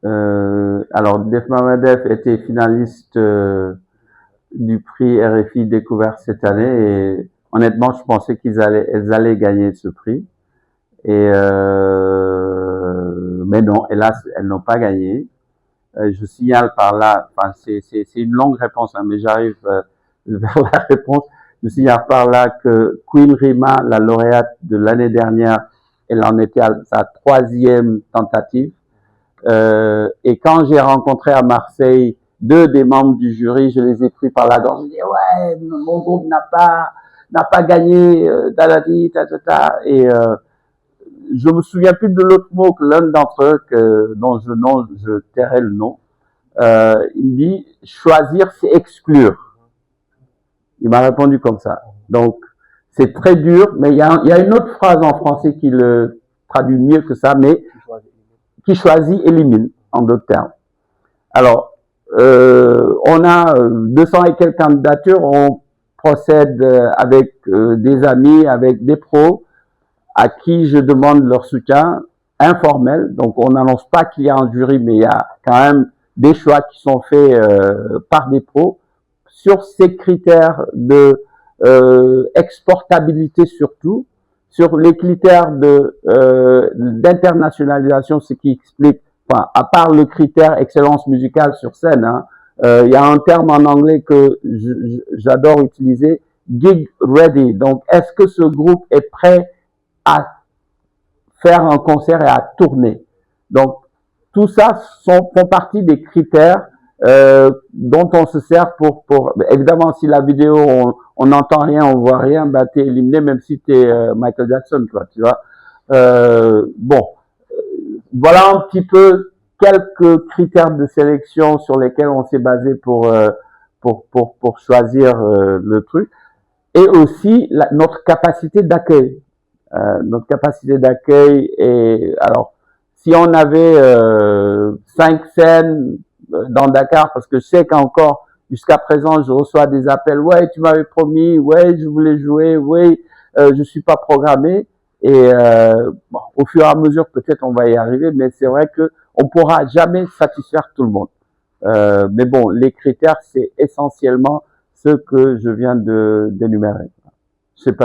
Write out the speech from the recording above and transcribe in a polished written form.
Alors, Def Mamadev était finaliste du prix RFI Découverte cette année et honnêtement, je pensais elles allaient gagner ce prix. Mais non, hélas, elles n'ont pas gagné. Je signale par là, enfin c'est une longue réponse, hein, mais j'arrive vers la réponse. Je signale par là que Queen Rima, la lauréate de l'année dernière, elle en était à sa 3e tentative. Et quand j'ai rencontré à Marseille 2 des membres du jury, je les ai pris par la gorge. Je dis ouais, mon groupe n'a pas gagné, dadadi, tatata. Et je me souviens plus de l'autre mot que l'un d'entre eux, dont je tairai le nom. Il dit choisir, c'est exclure. Il m'a répondu comme ça. Donc c'est très dur, mais il y a une autre phrase en français qui le traduit mieux que ça, mais qui choisit élimine, en d'autres termes. Alors, on a 200 et quelques candidatures, on procède avec des amis, avec des pros, à qui je demande leur soutien informel. Donc, on n'annonce pas qu'il y a un jury, mais il y a quand même des choix qui sont faits par des pros sur ces critères de exportabilité surtout, sur les critères d'internationalisation, ce qui explique, enfin, à part le critère excellence musicale sur scène, hein, y a un terme en anglais que j'adore utiliser, gig ready. Donc, est-ce que ce groupe est prêt à faire un concert et à tourner? Donc, tout ça font partie des critères dont on se sert pour évidemment, si la vidéo on n'entend rien, on voit rien, bah t'es éliminé même si t'es Michael Jackson, quoi, tu vois. Bon, voilà un petit peu quelques critères de sélection sur lesquels on s'est basé pour choisir le truc, et aussi notre capacité d'accueil. Notre capacité d'accueil est, alors, si on avait 5 scènes dans Dakar, parce que je sais qu'encore jusqu'à présent je reçois des appels, ouais tu m'avais promis, ouais je voulais jouer, ouais je suis pas programmé, et bon, au fur et à mesure peut-être on va y arriver, mais c'est vrai que on pourra jamais satisfaire tout le monde. Mais bon, les critères c'est essentiellement ceux que je viens d'énumérer. Je sais pas